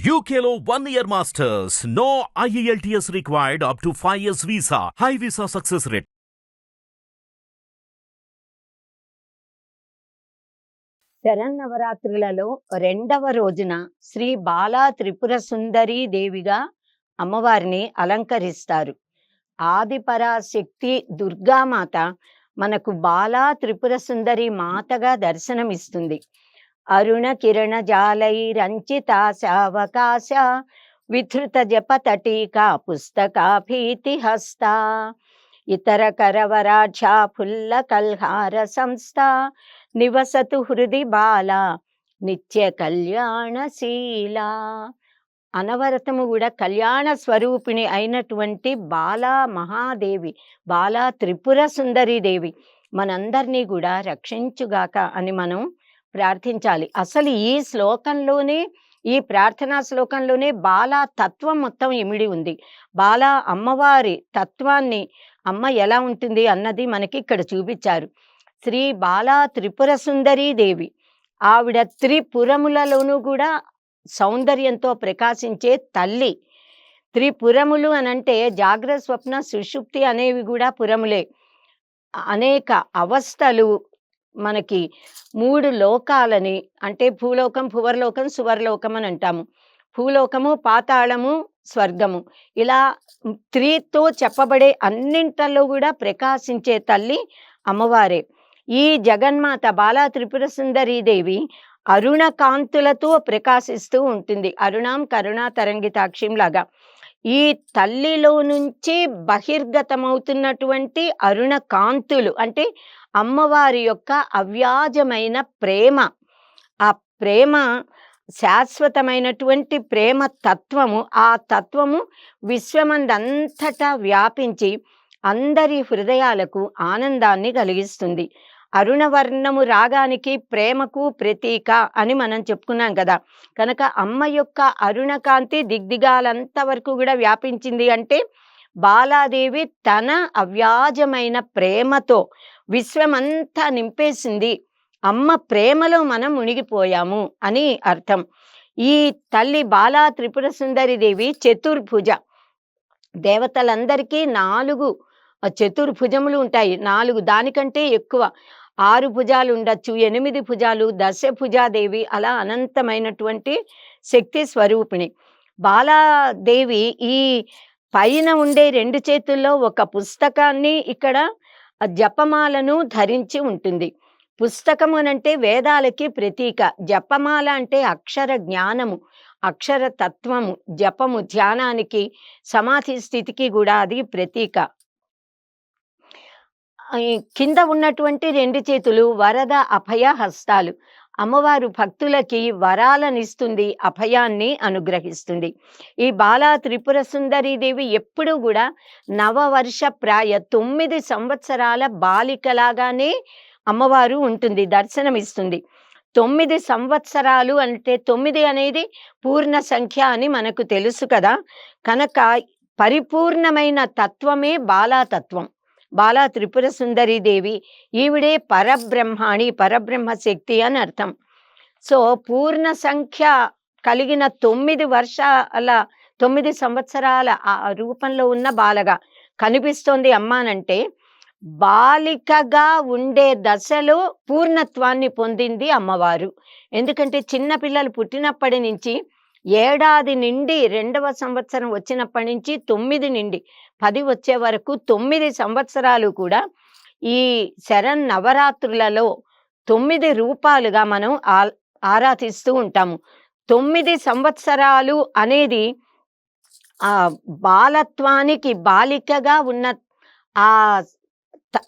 UKLO 1 year masters. No IELTS required up to 5 years visa. High visa success rate. శరన్నవరాత్రులలో రెండవ రోజున శ్రీ బాలా త్రిపుర సుందరీ దేవిగా అమ్మవారిని అలంకరిస్తారు. ఆదిపరాశక్తి దుర్గామాత మనకు బాలా త్రిపుర సుందరి మాతగా దర్శనమిస్తుంది. అరుణ కిరణ జాలైరంచితాశావకాశ విధృత జపతటీకా పుస్తకాభీతి హస్త ఇతర కరవరాఢ్యా ఫుల్ల కల్హార సంస్థ నివసతు హృది బాల నిత్య కళ్యాణశీల. అనవరతము కూడా కళ్యాణ స్వరూపిణి అయినటువంటి బాలా మహాదేవి, బాలా త్రిపుర సుందరీ దేవి మనందరినీ కూడా రక్షించుగాక అని మనం ప్రార్థించాలి. అసలు ఈ శ్లోకంలోనే, ఈ ప్రార్థనా శ్లోకంలోనే బాలా తత్వం మొత్తం ఇమిడి ఉంది. బాలా అమ్మవారి తత్వాన్ని, అమ్మ ఎలా ఉంటుంది అన్నది మనకి ఇక్కడ చూపించారు. శ్రీ బాలా త్రిపుర సుందరీ దేవి, ఆవిడ త్రిపురములలోనూ కూడా సౌందర్యంతో ప్రకాశించే తల్లి. త్రిపురములు అనంటే జాగ్రత్త స్వప్న సుషుప్తి అనేవి కూడా పురములే. అనేక అవస్థలు, మనకి 3 లోకాలని, అంటే భూలోకం, భువర్లోకం, సువర్లోకం అని అంటాము. భూలోకము, పాతాళము, స్వర్గము, ఇలా 3తో చెప్పబడే అన్నింటిలో కూడా ప్రకాశించే తల్లి అమ్మవారే. ఈ జగన్మాత బాలా త్రిపుర సుందరీ దేవి అరుణ కాంతులతో ప్రకాశిస్తూ ఉంటుంది. అరుణాం కరుణా తరంగితాక్షిం లాగా ఈ తల్లిలో నుంచి బహిర్గతమవుతున్నటువంటి అరుణ కాంతులు అంటే అమ్మవారి యొక్క అవ్యాజమైన ప్రేమ. ఆ ప్రేమ శాశ్వతమైనటువంటి ప్రేమ తత్వము. ఆ తత్వము విశ్వమందంతటా వ్యాపించి అందరి హృదయాలకు ఆనందాన్ని కలిగిస్తుంది. అరుణవర్ణము రాగానికి ప్రేమకు ప్రతీక అని మనం చెప్పుకున్నాం కదా. కనుక అమ్మ యొక్క అరుణకాంతి దిగ్దిగాలంత వరకు కూడా వ్యాపించింది అంటే బాలాదేవి తన అవ్యాజమైన ప్రేమతో విశ్వమంతా నింపేసింది. అమ్మ ప్రేమలో మనం మునిగిపోయాము అని అర్థం. ఈ తల్లి బాలా త్రిపుర సుందరి దేవి చతుర్భుజ. దేవతలందరికీ 4 చతుర్భుజములు ఉంటాయి. 4, దానికంటే ఎక్కువ 6 భుజాలు ఉండొచ్చు, 8 భుజాలు, దశభుజాదేవి, అలా అనంతమైనటువంటి శక్తి స్వరూపిణి బాలాదేవి. ఈ పైన ఉండే 2 చేతుల్లో ఒక పుస్తకాన్ని, ఇక్కడ జపమాలను ధరించి ఉంటుంది. పుస్తకము అనంటే వేదాలకి ప్రతీక. జపమాల అంటే అక్షర జ్ఞానము, అక్షర తత్వము, జపము, ధ్యానానికి, సమాధి స్థితికి కూడా అది ప్రతీక. కింద ఉన్నటువంటి 2 చేతులు వరద అభయ హస్తాలు. అమ్మవారు భక్తులకి వరాలనిస్తుంది, అభయాన్ని అనుగ్రహిస్తుంది. ఈ బాలా త్రిపుర సుందరీ దేవి ఎప్పుడూ కూడా నవవర్ష ప్రాయ 9 సంవత్సరాల బాలికలాగానే అమ్మవారు ఉంటుంది, దర్శనమిస్తుంది. 9 సంవత్సరాలు అంటే 9 అనేది పూర్ణ సంఖ్య అని మనకు తెలుసు కదా. కనుక పరిపూర్ణమైన తత్వమే బాలా తత్వం, బాలా త్రిపుర సుందరీ దేవి. ఈవిడే పరబ్రహ్మాణి, పరబ్రహ్మ శక్తి అని అర్థం. సో పూర్ణ సంఖ్య కలిగిన 9 వర్షాల 9 సంవత్సరాల ఆ రూపంలో ఉన్న బాలగా కనిపిస్తోంది అమ్మ అనంటే, బాలికగా ఉండే దశలో పూర్ణత్వాన్ని పొందింది అమ్మవారు. ఎందుకంటే చిన్న పిల్లలు పుట్టినప్పటి నుంచి ఏడాది నుండి 2వ సంవత్సరం వచ్చినప్పటి నుంచి 9 నుండి 10 వచ్చే వరకు 9 సంవత్సరాలు కూడా ఈ శరన్నవరాత్రులలో 9 రూపాలుగా మనం ఆరాధిస్తూ ఉంటాము. 9 సంవత్సరాలు అనేది ఆ బాలత్వానికి, బాలికగా ఉన్న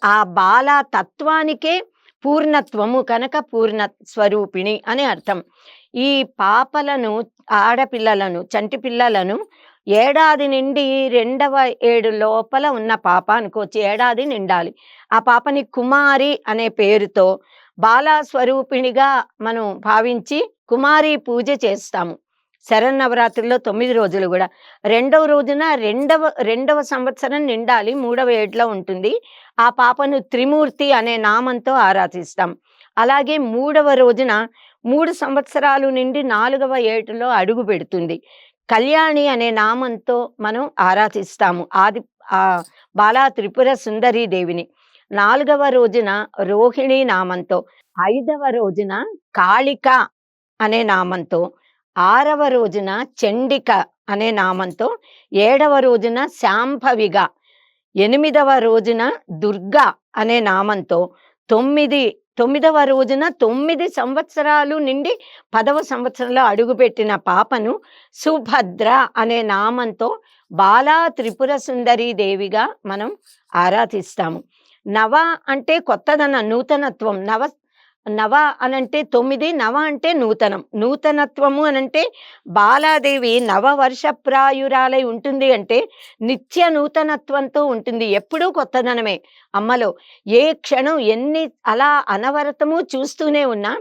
ఆ బాలా తత్వానికే పూర్ణత్వము, కనుక పూర్ణ స్వరూపిణి అని అర్థం. ఈ పాపలను, ఆడపిల్లలను, చంటి పిల్లలను ఏడాది నుండి 2వ ఏడు లోపల ఉన్న పాప అనుకోవచ్చు, ఏడాది నిండాలి. ఆ పాపని కుమారి అనే పేరుతో బాలా స్వరూపిణిగా మనం భావించి కుమారి పూజ చేస్తాము. శరన్నవరాత్రిలో 9 రోజులు కూడా. 2వ రోజున రెండవ సంవత్సరం నిండాలి, 3వ ఏడులో ఉంటుంది. ఆ పాపను త్రిమూర్తి అనే నామంతో ఆరాధిస్తాం. అలాగే 3వ రోజున 3 సంవత్సరాలు నిండి 4వ ఏటలో అడుగు పెడుతుంది. కళ్యాణి అనే నామంతో మనం ఆరాధిస్తాము బాలా త్రిపుర సుందరీ దేవిని. 4వ రోజున రోహిణి నామంతో, 5వ రోజున కాళిక అనే నామంతో, 6వ రోజున చండిక అనే నామంతో, 7వ రోజున శాంభవిగా, 8వ రోజున దుర్గా అనే నామంతో, 9వ రోజున 9 సంవత్సరాలు నిండి 10వ సంవత్సరంలో అడుగుపెట్టిన పాపను సుభద్ర అనే నామంతో బాలా త్రిపుర సుందరీ దేవిగా మనం ఆరాధిస్తాము. నవ అంటే కొత్తదనం, నూతనత్వం. నవ అనంటే 9, నవ అంటే నూతనం. నూతనత్వము అనంటే బాలాదేవి నవవర్షప్రాయురాలై ఉంటుంది అంటే నిత్య నూతనత్వంతో ఉంటుంది. ఎప్పుడూ కొత్తదనమే అమ్మలో. ఏ క్షణం ఎన్ని అలా అనవరతము చూస్తూనే ఉన్నా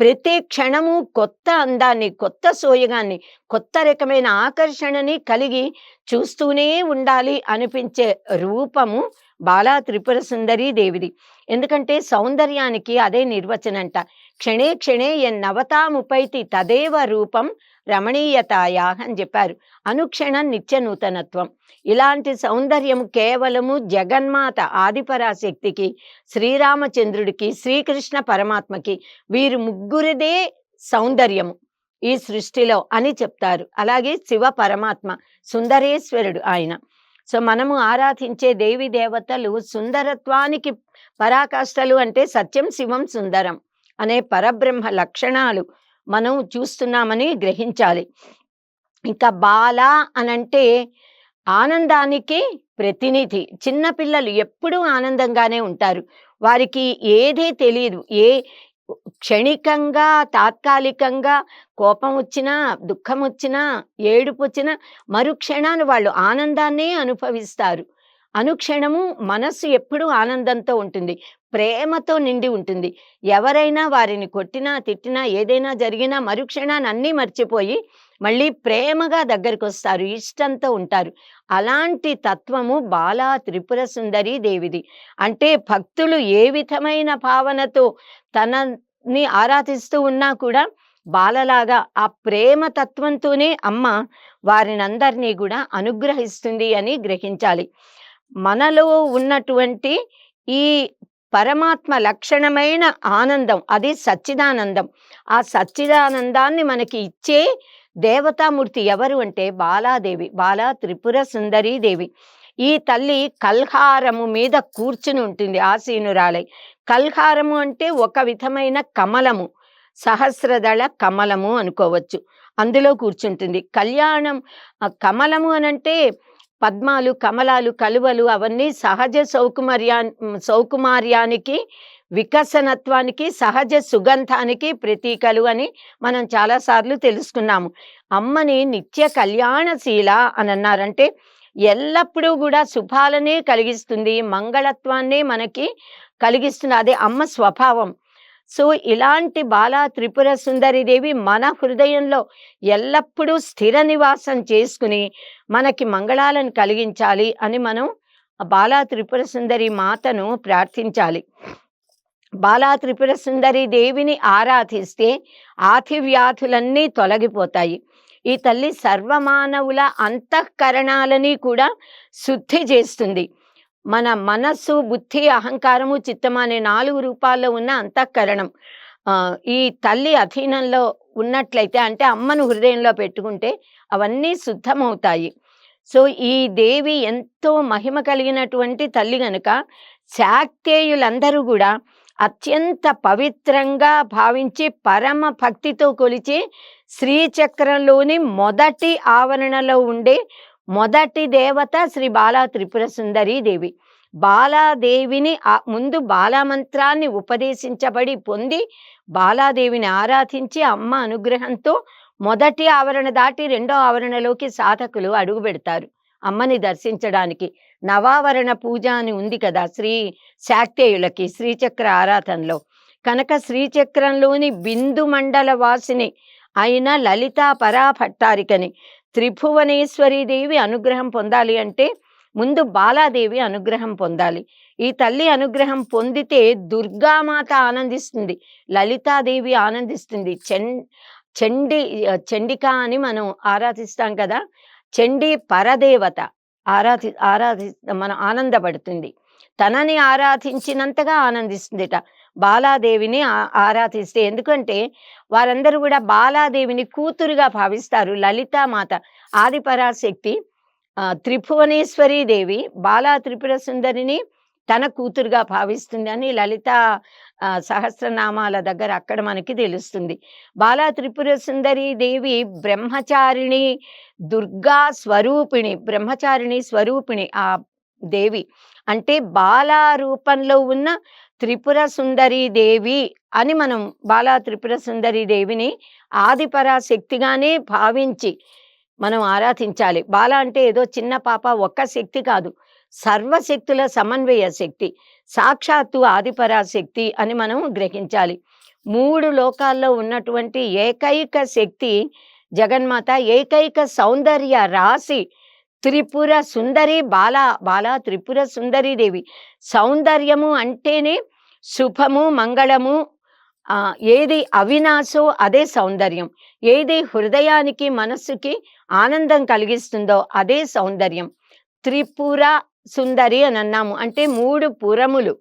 ప్రతి క్షణము కొత్త అందాన్ని, కొత్త సోయగాన్ని, కొత్త రకమైన ఆకర్షణని కలిగి చూస్తూనే ఉండాలి అనిపించే రూపము బాలా త్రిపుర సుందరీ దేవిది. ఎందుకంటే సౌందర్యానికి అదే నిర్వచనంట. క్షణే క్షణే ఎన్నవతాముపైతి తదేవ రూపం రమణీయతాయాహ అని చెప్పారు. అనుక్షణం నిత్య నూతనత్వం. ఇలాంటి సౌందర్యము కేవలము జగన్మాత ఆదిపరాశక్తికి, శ్రీరామచంద్రుడికి, శ్రీకృష్ణ పరమాత్మకి, వీరు ముగ్గురిదే సౌందర్యము ఈ సృష్టిలో అని చెప్తారు. అలాగే శివ పరమాత్మ సుందరేశ్వరుడు ఆయన. సో మనము ఆరాధించే దేవి దేవతలు సుందరత్వానికి పరాకాష్ఠలు. అంటే సత్యం శివం సుందరం అనే పరబ్రహ్మ లక్షణాలు మనం చూస్తున్నామని గ్రహించాలి. ఇంకా బాల అనంటే ఆనందానికి ప్రతినిధి. చిన్నపిల్లలు ఎప్పుడూ ఆనందంగానే ఉంటారు. వారికి ఏదీ తెలియదు. క్షణికంగా, తాత్కాలికంగా కోపం వచ్చినా, దుఃఖం వచ్చినా, ఏడుపు వచ్చినా మరుక్షణాన్ని వాళ్ళు ఆనందాన్నే అనుభవిస్తారు. అనుక్షణము మనస్సు ఎప్పుడూ ఆనందంతో ఉంటుంది, ప్రేమతో నిండి ఉంటుంది. ఎవరైనా వారిని కొట్టినా, తిట్టినా, ఏదైనా జరిగినా మరుక్షణాన్ని అన్నీ మర్చిపోయి మళ్ళీ ప్రేమగా దగ్గరికి వస్తారు, ఇష్టంతో ఉంటారు. అలాంటి తత్వము బాలా త్రిపుర సుందరీ దేవిది. అంటే భక్తులు ఏ విధమైన భావనతో తనని ఆరాధిస్తూ ఉన్నా కూడా బాలలాగా ఆ ప్రేమ తత్వంతోనే అమ్మ వారినందరినీ కూడా అనుగ్రహిస్తుంది అని గ్రహించాలి. మనలో ఉన్నటువంటి ఈ పరమాత్మ లక్షణమైన ఆనందం, అది సచ్చిదానందం. ఆ సచ్చిదానందాన్ని మనకి ఇచ్చే దేవతామూర్తి ఎవరు అంటే బాలాదేవి, బాలా త్రిపుర సుందరీ దేవి. ఈ తల్లి కల్హారము మీద కూర్చుని ఉంటుంది ఆసీనురాలై. కల్హారము అంటే ఒక విధమైన కమలము, సహస్రదళ కమలము అనుకోవచ్చు. అందులో కూర్చుంటుంది. కళ్యాణం కమలము అనంటే పద్మాలు, కమలాలు, కలువలు అవన్నీ సహజ సౌకుమార్యానికి, వికసనత్వానికి, సహజ సుగంధానికి ప్రతీకలు అని మనం చాలాసార్లు తెలుసుకున్నాము. అమ్మని నిత్య కళ్యాణశీల అని అన్నారంటే ఎల్లప్పుడూ కూడా శుభాలనే కలిగిస్తుంది, మంగళత్వాన్నే మనకి కలిగిస్తుంది. అదే అమ్మ స్వభావం. సో ఇలాంటి బాలా త్రిపుర సుందరీ దేవి మన హృదయంలో ఎల్లప్పుడూ స్థిర నివాసం చేసుకుని మనకి మంగళాలను కలిగించాలి అని మనం బాలా త్రిపుర సుందరి మాతను ప్రార్థించాలి. బాలా త్రిపుర సుందరీ దేవిని ఆరాధిస్తే ఆతివ్యాధులన్నీ తొలగిపోతాయి. ఈ తల్లి సర్వమానవుల అంతఃకరణాలని కూడా శుద్ధి చేస్తుంది. మన మనస్సు, బుద్ధి, అహంకారము, చిత్తము అనే 4 రూపాల్లో ఉన్న అంతఃకరణం ఈ తల్లి అధీనంలో ఉన్నట్లయితే, అంటే అమ్మను హృదయంలో పెట్టుకుంటే అవన్నీ శుద్ధమవుతాయి. సో ఈ దేవి ఎంతో మహిమ కలిగినటువంటి తల్లి గనుక శాక్తేయులందరూ కూడా అత్యంత పవిత్రంగా భావించి పరమ భక్తితో కొలిచే శ్రీచక్రంలోని మొదటి ఆవరణలో ఉండే మొదటి దేవత శ్రీ బాలా త్రిపుర సుందరీ దేవి. బాలాదేవిని ముందు బాలామంత్రాన్ని ఉపదేశించబడి పొంది బాలాదేవిని ఆరాధించి అమ్మ అనుగ్రహంతో మొదటి ఆవరణ దాటి 2వ ఆవరణలోకి సాధకులు అడుగు పెడతారు అమ్మని దర్శించడానికి. నవావరణ పూజ అని ఉంది కదా శ్రీ శాక్తేయులకి శ్రీచక్ర ఆరాధనలో. కనుక శ్రీచక్రంలోని బిందు మండల వాసిని అయిన లలితా పరాభట్టారికని త్రిభువనేశ్వరీ దేవి అనుగ్రహం పొందాలి అంటే ముందు బాలాదేవి అనుగ్రహం పొందాలి. ఈ తల్లి అనుగ్రహం పొందితే దుర్గామాత ఆనందిస్తుంది, లలితాదేవి ఆనందిస్తుంది. చండి చండిక అని మనం ఆరాధిస్తాం కదా! చండీ పరదేవత ఆరాధి మనం ఆనందపడుతుంది. తనని ఆరాధించినంతగా ఆనందిస్తుందిట బాలాదేవిని ఆరాధిస్తే. ఎందుకంటే వారందరూ కూడా బాలాదేవిని కూతురుగా భావిస్తారు. లలితామాత ఆదిపరాశక్తి త్రిభువనేశ్వరీ దేవి బాలా త్రిపుర సుందరిని తన కూతురుగా భావిస్తుంది అని లలితా సహస్రనామాల దగ్గర అక్కడ మనకి తెలుస్తుంది. బాలా త్రిపుర సుందరీ దేవి బ్రహ్మచారిణి, దుర్గా స్వరూపిణి, బ్రహ్మచారిణి స్వరూపిణి ఆ దేవి. అంటే బాలా రూపంలో ఉన్న త్రిపుర సుందరీ దేవి అని మనం బాలా త్రిపుర సుందరీ దేవిని ఆదిపరాశక్తిగానే భావించి మనం ఆరాధించాలి. బాల అంటే ఏదో చిన్న పాప, ఒక్క శక్తి కాదు, సర్వశక్తుల సమన్వయ శక్తి, సాక్షాత్తు ఆదిపరాశక్తి అని మనం గ్రహించాలి. 3 లోకాల్లో ఉన్నటువంటి ఏకైక శక్తి జగన్మాత, ఏకైక సౌందర్య రాశి త్రిపుర సుందరి బాలా త్రిపుర సుందరీ దేవి. సౌందర్యము అంటేనే శుభము, మంగళము. ఏది అవినాశో అదే సౌందర్యం. ఏది హృదయానికి మనస్సుకి ఆనందం కలిగిస్తుందో అదే సౌందర్యం. త్రిపుర సుందరి అని అన్నాము అంటే 3 పురములు.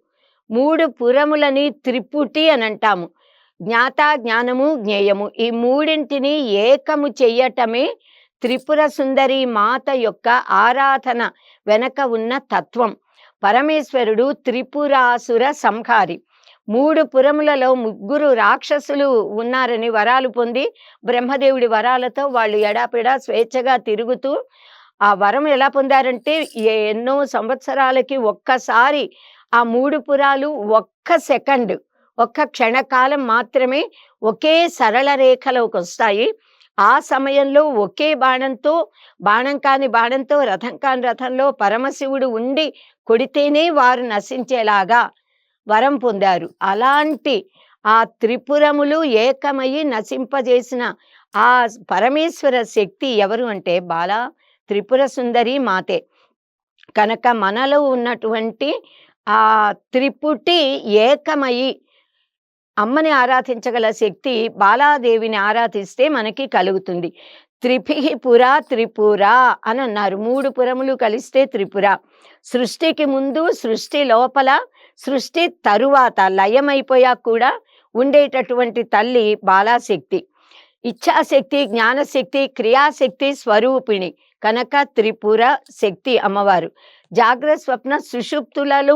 3 పురములని త్రిపుటి అని అంటాము. జ్ఞాత, జ్ఞానము, జ్ఞేయము ఈ మూడింటిని ఏకము చెయ్యటమే త్రిపుర సుందరి మాత యొక్క ఆరాధన వెనక ఉన్న తత్వం. పరమేశ్వరుడు త్రిపురాసుర సంహారి. 3 పురములలో 3 రాక్షసులు ఉన్నారని వరాలు పొంది బ్రహ్మదేవుడి వరాలతో వాళ్ళు ఎడాపెడా స్వేచ్ఛగా తిరుగుతూ ఆ వరం ఎలా పొందారంటే ఎన్నో సంవత్సరాలకి ఒక్కసారి ఆ 3 పురాలు ఒక్క సెకండ్, ఒక్క క్షణకాలం మాత్రమే ఒకే సరళ రేఖలోకి వస్తాయి. ఆ సమయంలో ఒకే బాణంతో, బాణం కాని బాణంతో, రథం కాని రథంలో పరమశివుడు ఉండి కొడితేనే వారు నశించేలాగా వరం పొందారు. అలాంటి ఆ త్రిపురములు ఏకమయ్యి నశింపజేసిన ఆ పరమేశ్వర శక్తి ఎవరు అంటే బాలా త్రిపుర సుందరి మాతే. కనుక మనలో ఉన్నటువంటి ఆ త్రిపుటి ఏకమయ్యి అమ్మని ఆరాధించగల శక్తి బాలాదేవిని ఆరాధిస్తే మనకి కలుగుతుంది. త్రిభిః పురా త్రిపుర అని అన్నారు. 3 పురములు కలిస్తే త్రిపుర. సృష్టికి ముందు, సృష్టి లోపల, సృష్టి తరువాత లయమైపోయాక కూడా ఉండేటటువంటి తల్లి బాలాశక్తి. ఇచ్ఛాశక్తి, జ్ఞానశక్తి, క్రియాశక్తి స్వరూపిణి కనుక త్రిపుర శక్తి అమ్మవారు. జాగ్రత్త స్వప్న సుషుప్తులలో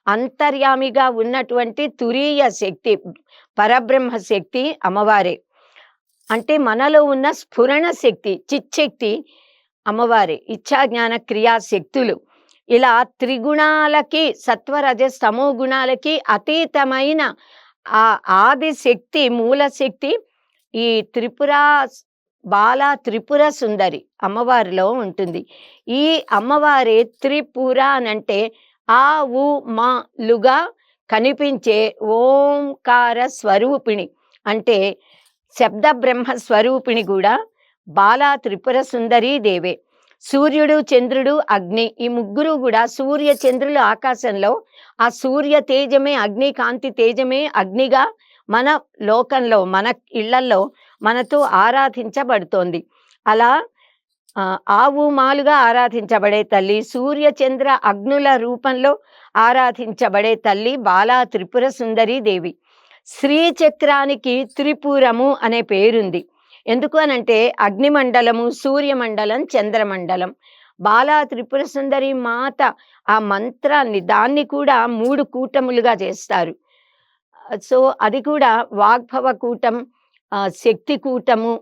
అంతర్యామిగా ఉన్నటువంటి తురీయ శక్తి, పరబ్రహ్మ శక్తి అమ్మవారే. అంటే మనలో ఉన్న స్ఫురణ శక్తి, చిచ్చక్తి అమ్మవారే. ఇచ్ఛా, జ్ఞాన, క్రియాశక్తులు ఇలా త్రిగుణాలకి, సత్వరజ తమో గుణాలకి అతీతమైన ఆ ఆదిశక్తి, మూలశక్తి ఈ బాలా త్రిపుర సుందరి అమ్మవారిలో ఉంటుంది. ఈ అమ్మవారి త్రిపుర అనంటే ఆ ఉ మా లుగా కనిపించే ఓంకార స్వరూపిణి. అంటే శబ్ద బ్రహ్మ స్వరూపిణి కూడా బాలా త్రిపుర సుందరీ దేవే. సూర్యుడు, చంద్రుడు, అగ్ని ఈ 3 కూడా, సూర్య చంద్రులు ఆకాశంలో, ఆ సూర్య తేజమే, అగ్ని కాంతి తేజమే అగ్నిగా మన లోకంలో, మన ఇళ్లల్లో మనతో ఆరాధించబడుతోంది. అలా ఆవు మాలుగా ఆరాధించబడే తల్లి, సూర్య చంద్ర అగ్నుల రూపంలో ఆరాధించబడే తల్లి బాలా త్రిపుర సుందరీ దేవి. శ్రీచక్రానికి త్రిపురము అనే పేరుంది. ఎందుకు అనంటే అగ్నిమండలము, సూర్యమండలం, చంద్రమండలం. బాలా త్రిపుర సుందరి మాత ఆ మంత్రాన్ని, దాన్ని కూడా 3 కూటములుగా చేస్తారు. సో అది కూడా వాగ్భవ కూటం, శక్తి కూటము,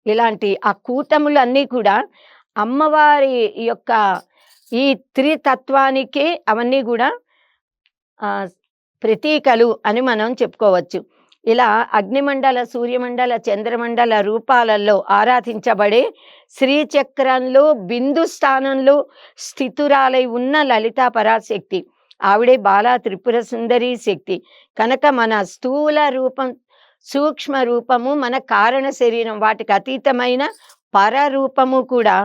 ఇలాంటి ఆ కూటములన్నీ కూడా అమ్మవారి యొక్క ఈ త్రితత్వానికే అవన్నీ కూడా ప్రతీకలు అని మనం చెప్పుకోవచ్చు. ఇలా అగ్నిమండల, సూర్యమండల, చంద్రమండల రూపాలలో ఆరాధించబడే శ్రీచక్రంలో బిందు స్థానంలో స్థితురాలై ఉన్న లలితా పరాశక్తి ఆవిడే బాలా త్రిపుర సుందరీ శక్తి. కనుక మన స్థూల రూపం, సూక్ష్మ రూపము, మన కారణ శరీరం వాటికి అతీతమైన పరరూపము కూడా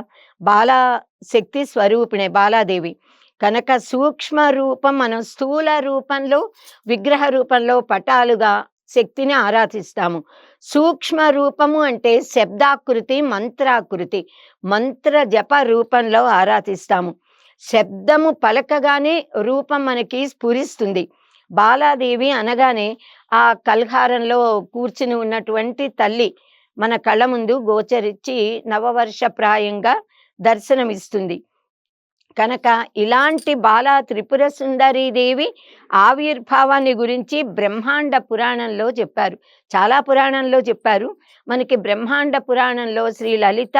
బాలా శక్తి స్వరూపిణే బాలాదేవి. కనుక సూక్ష్మ రూపం మనం స్థూల రూపంలో, విగ్రహ రూపంలో పటాలుగా శక్తిని ఆరాధిస్తాము. సూక్ష్మ రూపము అంటే శబ్దాకృతి, మంత్రాకృతి, మంత్ర జప రూపంలో ఆరాధిస్తాము. శబ్దము పలకగానే రూపం మనకి స్ఫురిస్తుంది. బాలాదేవి అనగానే ఆ కల్హారంలో కూర్చుని ఉన్నటువంటి తల్లి మన కళ్ళ ముందు గోచరించి నవవర్షప్రాయంగా దర్శనమిస్తుంది. కనుక ఇలాంటి బాలా త్రిపుర సుందరీదేవి ఆవిర్భావాన్ని గురించి బ్రహ్మాండ పురాణంలో చెప్పారు. చాలా పురాణంలో చెప్పారు. మనకి బ్రహ్మాండ పురాణంలో శ్రీ లలిత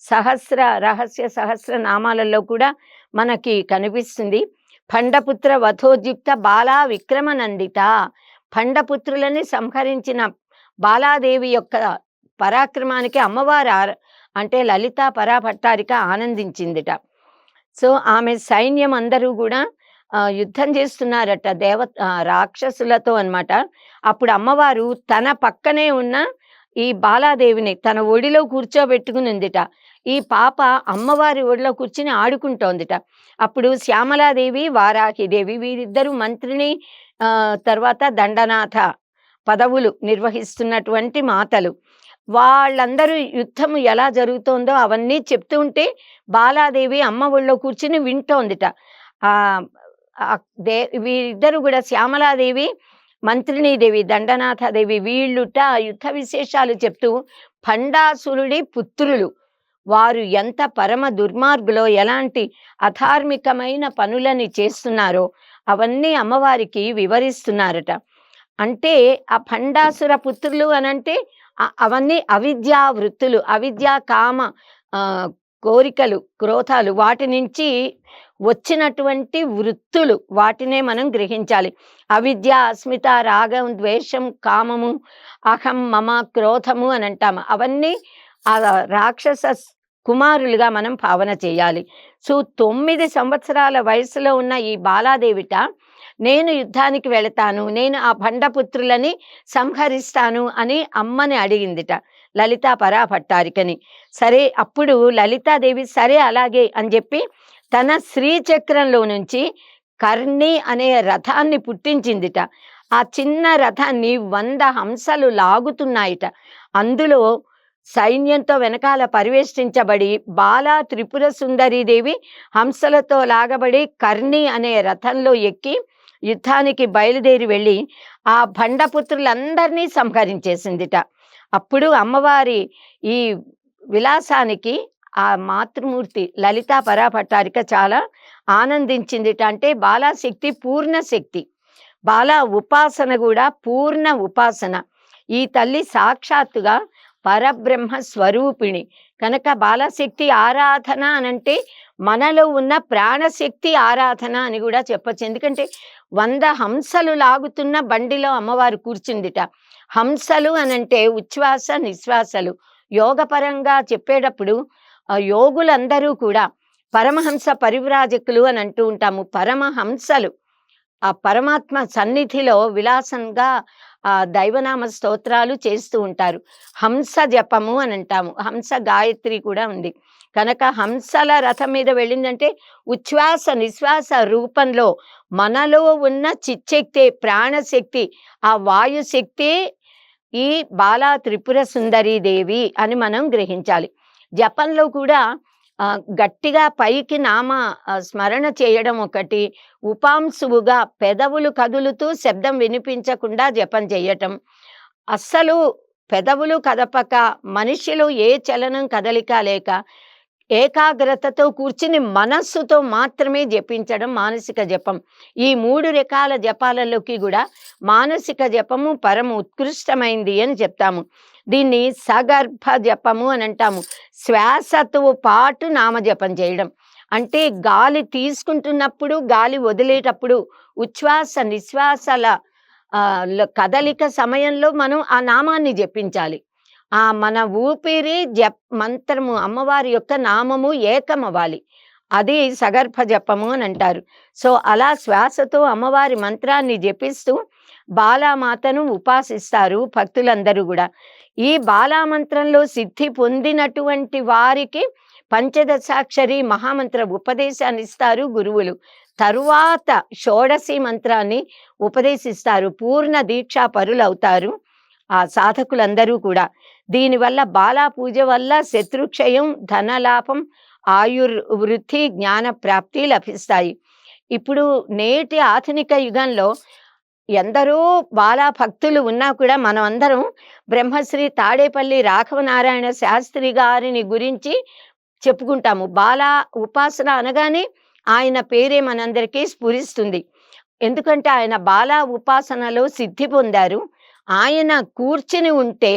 సహస్ర రహస్య సహస్ర నామాలలో కూడా మనకి కనిపిస్తుంది. ఖండపుత్ర వధోద్యుక్త బాలా విక్రమనందిత. ఖండపుత్రులని సంహరించిన బాలాదేవి యొక్క పరాక్రమానికి అమ్మవారు అంటే లలిత పరాభట్టారిక ఆనందించిందిట. సో ఆమె సైన్యం అందరూ కూడా యుద్ధం చేస్తున్నారట రాక్షసులతో అన్నమాట. అప్పుడు అమ్మవారు తన పక్కనే ఉన్న ఈ బాలాదేవిని తన ఒడిలో కూర్చోబెట్టుకుని ఉందిట. ఈ పాప అమ్మవారి ఒడిలో కూర్చుని ఆడుకుంటోందిట. అప్పుడు శ్యామలాదేవి, వారాహిదేవి వీరిద్దరూ మంత్రిని తర్వాత దండనాథ పదవులు నిర్వహిస్తున్నటువంటి మాతలు. వాళ్ళందరూ యుద్ధం ఎలా జరుగుతోందో అవన్నీ చెప్తూ ఉంటే బాలాదేవి అమ్మ ఒళ్ళో కూర్చుని వింటోందిట. వీరిద్దరు కూడా శ్యామలాదేవి, మంత్రినీదేవి, దండనాథదేవి వీళ్ళుట యుద్ధ విశేషాలు చెప్తూ భండాసురుడి పుత్రులు వారు ఎంత పరమ దుర్మార్గులో, ఎలాంటి అధార్మికమైన పనులని చేస్తున్నారో అవన్నీ అమ్మవారికి వివరిస్తున్నారట. అంటే ఆ భండాసుర పుత్రులు అనంటే అవన్నీ అవిద్యా వృత్తులు, అవిద్యా కామ కోరికలు, క్రోధాలు, వాటి నుంచి వచ్చినటువంటి వృత్తులు, వాటినే మనం గ్రహించాలి. అవిద్య, అస్మిత, రాగం, ద్వేషం, కామము, అహం, మమ, క్రోధము అని అంటాము. అవన్నీ ఆ రాక్షస కుమారులుగా మనం భావన చేయాలి. సో 9 సంవత్సరాల వయసులో ఉన్న ఈ బాలాదేవిట నేను యుద్ధానికి వెళతాను, నేను ఆ భండపుత్రులని సంహరిస్తాను అని అమ్మని అడిగిందిట లలితా పరాభట్టారికని. సరే, అప్పుడు లలితాదేవి సరే అలాగే అని చెప్పి తన శ్రీచక్రంలో నుంచి కర్ణి అనే రథాన్ని పుట్టించిందిట. ఆ చిన్న రథాన్ని 100 హంసలు లాగుతున్నాయిట. అందులో సైన్యంతో వెనకాల పరివేష్టించబడి బాలా త్రిపుర సుందరీదేవి హంసలతో లాగబడి కర్ణి అనే రథంలో ఎక్కి యుద్ధానికి బయలుదేరి వెళ్ళి ఆ భండపుత్రులందరినీ సంహరించేసిందిట. అప్పుడు అమ్మవారి ఈ విలాసానికి ఆ మాతృమూర్తి లలితా పరాభట్టారిక చాలా ఆనందించిందిట. అంటే బాలాశక్తి పూర్ణ శక్తి, బాలా ఉపాసన కూడా పూర్ణ ఉపాసన. ఈ తల్లి సాక్షాత్తుగా పరబ్రహ్మ స్వరూపిణి. కనుక బాలాశక్తి ఆరాధన అనంటే మనలో ఉన్న ప్రాణశక్తి ఆరాధన అని కూడా చెప్పచ్చు. ఎందుకంటే 100 హంసలు లాగుతున్న బండిలో అమ్మవారు కూర్చుందిట. హంసలు అనంటే ఉచ్ఛ్వాస నిశ్వాసలు. యోగపరంగా చెప్పేటప్పుడు యోగులందరూ కూడా పరమహంస పరివ్రాజకులు అని అంటూ ఉంటాము. పరమహంసలు ఆ పరమాత్మ సన్నిధిలో విలాసంగా దైవనామ స్తోత్రాలు చేస్తూ ఉంటారు. హంస జపము అని అంటాము. హంస గాయత్రి కూడా ఉంది. కనుక హంసల రథం మీద వెళ్ళిందంటే ఉచ్ఛ్వాస నిశ్వాస రూపంలో మనలో ఉన్న చిచ్చక్తి, ప్రాణశక్తి, ఆ వాయుశక్తి ఈ బాలా త్రిపుర సుందరీదేవి అని మనం గ్రహించాలి. జపంలో కూడా గట్టిగా పైకి నామ స్మరణ చేయడం ఒకటి, ఉపాంశువుగా పెదవులు కదులుతూ శబ్దం వినిపించకుండా జపం చేయటం, అస్సలు పెదవులు కదపక మనిషిలో ఏ చలనం కదలిక లేక ఏకాగ్రతతో కూర్చుని మనస్సుతో మాత్రమే జపించడం మానసిక జపం. ఈ 3 రకాల జపాలలోకి కూడా మానసిక జపము పరమ ఉత్కృష్టమైంది అని చెప్తాము. దీన్ని సగర్భ జపము అని అంటాము. శ్వాసతో పాటు నామజపం చేయడం అంటే గాలి తీసుకుంటున్నప్పుడు, గాలి వదిలేటప్పుడు ఉచ్ఛ్వాస నిశ్వాసల కదలిక సమయంలో మనం ఆ నామాన్ని జపించాలి. మన ఊపిరి మంత్రము అమ్మవారి యొక్క నామము ఏకమవ్వాలి. అది సగర్భ జపము అని అంటారు. సో అలా శ్వాసతో అమ్మవారి మంత్రాన్ని జపిస్తూ బాలామాతను ఉపాసిస్తారు భక్తులందరూ కూడా. ఈ బాలామంత్రంలో సిద్ధి పొందినటువంటి వారికి పంచదశాక్షరి మహామంత్ర ఉపదేశాన్ని ఇస్తారు గురువులు. తరువాత షోడశి మంత్రాన్ని ఉపదేశిస్తారు. పూర్ణ దీక్షా పరులవుతారు ఆ సాధకులందరూ కూడా. దీనివల్ల బాలా పూజ వల్ల శత్రుక్షయం, ధనలాభం, ఆయుర్వృద్ధి, జ్ఞాన ప్రాప్తి లభిస్తాయి. ఇప్పుడు నేటి ఆధునిక యుగంలో ఎందరో బాలా భక్తులు ఉన్నా కూడా మనం అందరం బ్రహ్మశ్రీ తాడేపల్లి రాఘవనారాయణ శాస్త్రి గారిని గురించి చెప్పుకుంటాము. బాలా ఉపాసన అనగానే ఆయన పేరే మనందరికీ స్ఫురిస్తుంది. ఎందుకంటే ఆయన బాలా ఉపాసనలో సిద్ధి పొందారు. ఆయన కూర్చుని ఉంటే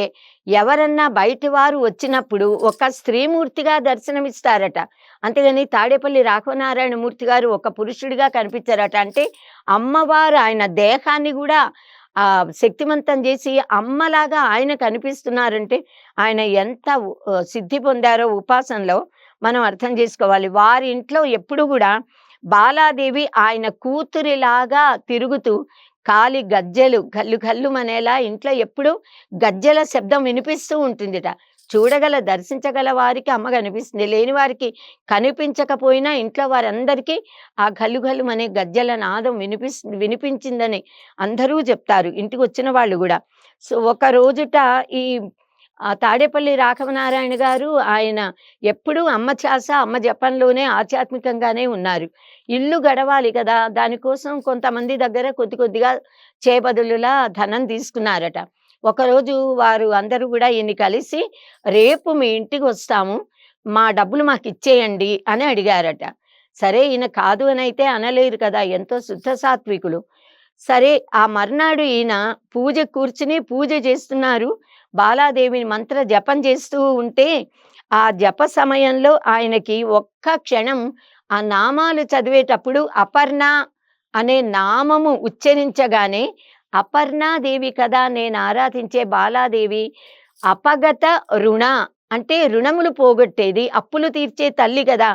ఎవరన్నా బయటి వారు వచ్చినప్పుడు ఒక స్త్రీమూర్తిగా దర్శనమిస్తారట. అంతేగాని తాడేపల్లి రాఘవనారాయణ మూర్తి గారు ఒక పురుషుడిగా కనిపించారట. అంటే అమ్మవారు ఆయన దేహాన్ని కూడా శక్తిమంతం చేసి అమ్మలాగా ఆయన కనిపిస్తున్నారంటే ఆయన ఎంత సిద్ధి పొందారో ఉపాసనలో మనం అర్థం చేసుకోవాలి. వారి ఇంట్లో ఎప్పుడు కూడా బాలాదేవి ఆయన కూతురిలాగా తిరుగుతూ కాలి గజ్జెలు గల్లు గల్లుమనేలా ఇంట్లో ఎప్పుడు గజ్జెల శబ్దం వినిపిస్తూ ఉంటుందిట. దర్శించగల వారికి అమ్మ కనిపిస్తుంది. లేని వారికి కనిపించకపోయినా ఇంట్లో వారందరికీ ఆ గల్లు గల్లుమనే గజ్జెల నాదం వినిపించిందని అందరూ చెప్తారు, ఇంటికి వచ్చిన వాళ్ళు కూడా. సో ఒక రోజుట ఈ తాడేపల్లి రాఘవనారాయణ గారు ఆయన ఎప్పుడూ అమ్మ ధ్యాస, అమ్మ జపంలోనే ఆధ్యాత్మికంగానే ఉన్నారు. ఇల్లు గడవాలి కదా, దానికోసం కొంతమంది దగ్గర కొద్ది కొద్దిగా చేబదులులా ధనం తీసుకున్నారట. ఒకరోజు వారు అందరూ కూడా ఈయన్ని కలిసి, రేపు మీ ఇంటికి వస్తాము, మా డబ్బులు మాకు ఇచ్చేయండి అని అడిగారట. సరే, ఈయన కాదు అని అయితే అనలేరు కదా, ఎంతో శుద్ధ సాత్వికులు. సరే, ఆ మర్నాడు ఈయన పూజ కూర్చుని పూజ చేస్తున్నారు. బాలాదేవిని మంత్ర జపం చేస్తూ ఉంటే ఆ జప సమయంలో ఆయనకి ఒక్క క్షణం ఆ నామాలు చదివేటప్పుడు అపర్ణ అనే నామము ఉచ్చరించగానే, అపర్ణాదేవి కదా నేను ఆరాధించే బాలాదేవి, అపగత రుణ అంటే రుణములు పోగొట్టేది, అప్పులు తీర్చే తల్లి కదా,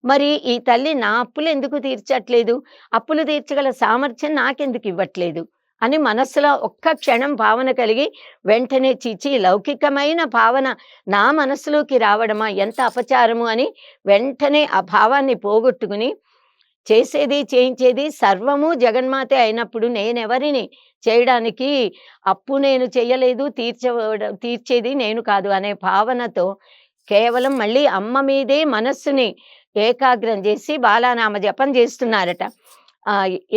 మరి ఈ తల్లి నా అప్పులు ఎందుకు తీర్చట్లేదు, అప్పులు తీర్చగల సామర్థ్యం నాకెందుకు ఇవ్వట్లేదు అని మనస్సులో ఒక్క క్షణం భావన కలిగి, వెంటనే చిచి లౌకికమైన భావన నా మనస్సులోకి రావడమా, ఎంత అపచారము అని వెంటనే ఆ భావాన్ని పోగొట్టుకుని, చేసేది చేయించేది సర్వము జగన్మాతే అయినప్పుడు నేనెవరిని చేయడానికి, అప్పు నేను చెయ్యలేదు, తీర్చేది నేను కాదు అనే భావనతో కేవలం మళ్ళీ అమ్మ మీదే మనస్సుని ఏకాగ్రం చేసి బాలానామ జపం చేస్తున్నారట.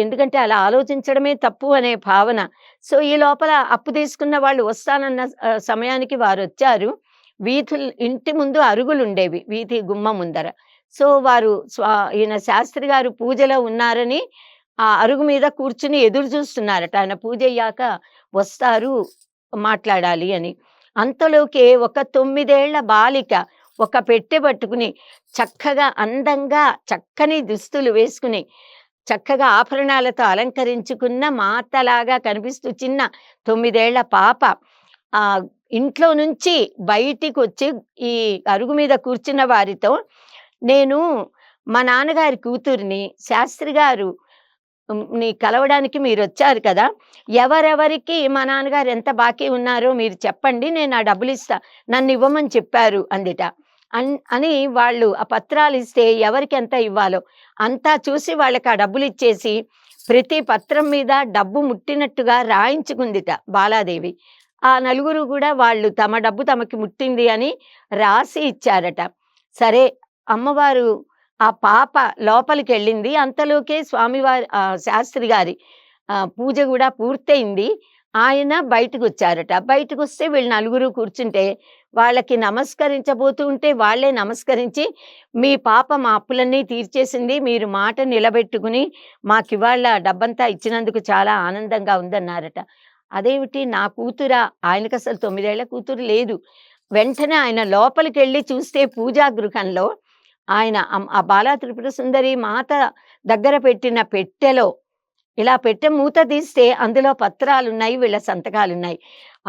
ఎందుకంటే అలా ఆలోచించడమే తప్పు అనే భావన. సో ఈ లోపల అప్పు తీసుకున్న వాళ్ళు వస్తానన్న సమయానికి వారు వచ్చారు. ఇంటి ముందు అరుగులుండేవి వీధి గుమ్మ ముందర. సో వారు ఈయన శాస్త్రి గారు పూజలో ఉన్నారని ఆ అరుగు మీద కూర్చుని ఎదురు చూస్తున్నారట, ఆయన పూజ అయ్యాక వస్తారు మాట్లాడాలి అని. అంతలోకే ఒక 9 ఏళ్ల బాలిక ఒక పెట్టె పట్టుకుని, చక్కగా అందంగా చక్కని దుస్తులు వేసుకుని, చక్కగా ఆభరణాలతో అలంకరించుకున్న మాతలాగా కనిపిస్తూ చిన్న 9 ఏళ్ల పాప ఇంట్లో నుంచి బయటికి వచ్చి ఈ అరుగు మీద కూర్చున్న వారితో, నేను మా నాన్నగారి కూతురిని, శాస్త్రి గారు ని కలవడానికి మీరు వచ్చారు కదా, ఎవరెవరికి మా నాన్నగారు ఎంత బాకీ ఉన్నారో మీరు చెప్పండి, నేను ఆ డబ్బులు ఇస్తా, నన్ను ఇవ్వమని చెప్పారు అందిట. అని వాళ్ళు ఆ పత్రాలు ఇస్తే ఎవరికి ఎంత ఇవ్వాలో అంతా చూసి వాళ్ళకి ఆ డబ్బులు ఇచ్చేసి, ప్రతి పత్రం మీద డబ్బు ముట్టినట్టుగా రాయించుకుందిట బాలాదేవి. ఆ నలుగురు కూడా వాళ్ళు తమ డబ్బు తమకి ముట్టింది అని రాసి ఇచ్చారట. సరే, అమ్మవారు ఆ పాప లోపలికి వెళ్ళింది. అంతలోకే స్వామివారి శాస్త్రి గారి పూజ కూడా పూర్తయింది. ఆయన బయటకు వచ్చారట. బయటకు వస్తే వీళ్ళు నలుగురు కూర్చుంటే వాళ్ళకి నమస్కరించబోతూ ఉంటే వాళ్ళే నమస్కరించి, మీ పాప మా అప్పులన్నీ తీర్చేసింది, మీరు మాట నిలబెట్టుకుని మాకివాళ డబ్బంతా ఇచ్చినందుకు చాలా ఆనందంగా ఉందన్నారట. అదేమిటి, నా కూతురా? ఆయనకు అసలు 9 ఏళ్ల కూతురు లేదు. వెంటనే ఆయన లోపలికి వెళ్ళి చూస్తే పూజా గృహంలో ఆయన ఆ బాలా త్రిపుర సుందరి మాత దగ్గర పెట్టిన పెట్టెలో ఇలా పెట్టె మూత తీస్తే అందులో పత్రాలున్నాయి, వీళ్ళ సంతకాలున్నాయి.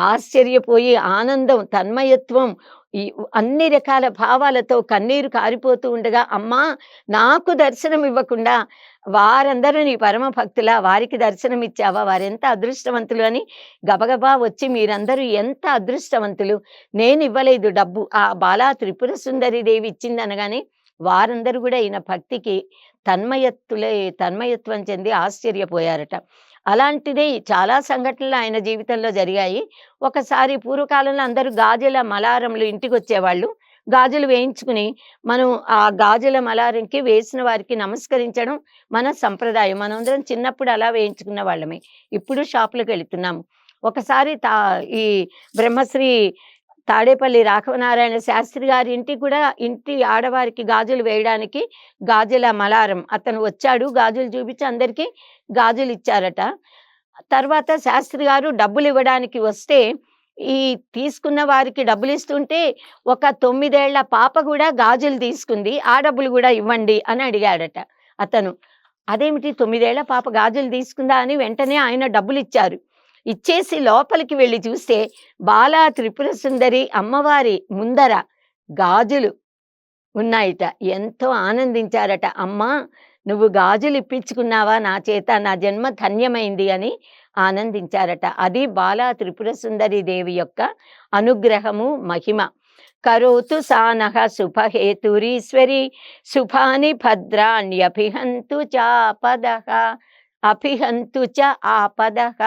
ఆశ్చర్యపోయి ఆనందం, తన్మయత్వం ఈ అన్ని రకాల భావాలతో కన్నీరు కారిపోతూ ఉండగా, "అమ్మా! నాకు దర్శనం ఇవ్వకుండా వారందరూ నీ పరమ భక్తులా, వారికి దర్శనం ఇచ్చావా? వారెంత అదృష్టవంతులు" అని గబగబా వచ్చి, "మీరందరూ ఎంత అదృష్టవంతులు. నేనివ్వలేదు డబ్బు. ఆ బాలా త్రిపుర సుందరి దేవి ఇచ్చిందనగానే" వారందరూ గూడా ఈయన భక్తికి తన్మయత్వం చెంది ఆశ్చర్యపోయారట. అలాంటిదే చాలా సంఘటనలు ఆయన జీవితంలో జరిగాయి. ఒకసారి పూర్వకాలంలో అందరూ గాజుల మలారంలు ఇంటికొచ్చేవాళ్ళు. గాజులు వేయించుకుని, మనం ఆ గాజుల మలారంకి వేసిన వారికి నమస్కరించడం మన సంప్రదాయం. మనందరం చిన్నప్పుడు అలా వేయించుకున్న వాళ్ళమే. ఇప్పుడు షాపులకెళ్తున్నాము. ఒకసారి ఈ బ్రహ్మశ్రీ తాడేపల్లి రాఘవనారాయణ శాస్త్రి గారి ఇంటికి కూడా ఇంటి ఆడవారికి గాజులు వేయడానికి గాజుల మలారం అతను వచ్చాడు. గాజులు చూపించి అందరికీ గాజులిచ్చారట. తర్వాత శాస్త్రి గారు డబ్బులివ్వడానికి వస్తే, ఈ తీసుకున్న వారికి డబ్బులిస్తుంటే ఒక 9 ఏళ్ల పాప గూడా గాజులు తీసుకుంది. "ఆ డబ్బులు గూడా ఇవ్వండి" అని అడిగాడట అతను. అదేమిటి 9 ఏళ్ల పాప గాజులు తీసుకుందా అని వెంటనే ఆయన డబ్బులిచ్చారు. ఇచ్చేసి లోపలికి వెళ్లి చూస్తే బాలా త్రిపుర సుందరి అమ్మవారి ముందర గాజులు ఉన్నాయిట. ఎంతో ఆనందించారట. "అమ్మా! నువ్వు గాజులు ఇప్పించుకున్నావా నా చేత, నా జన్మ ధన్యమైంది" అని ఆనందించారట. అది బాలా త్రిపుర సుందరి దేవి యొక్క అనుగ్రహము, మహిమ. కరోతు సా నః శుభహేతురీశ్వరి శుభాని భద్రాణ్యభిహంతు చాపదః అభిహంతు చ ఆపదః.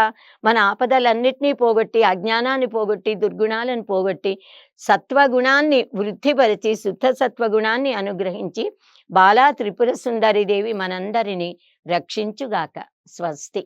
మన ఆపదలన్నిటినీ పోగొట్టి, అజ్ఞానాన్ని పోగొట్టి, దుర్గుణాలను పోగొట్టి, సత్వగుణాన్ని వృద్ధిపరిచి, శుద్ధ సత్వగుణాన్ని అనుగ్రహించి బాలా త్రిపుర సుందరి దేవి మనందరినీ రక్షించుగాక. స్వస్తి.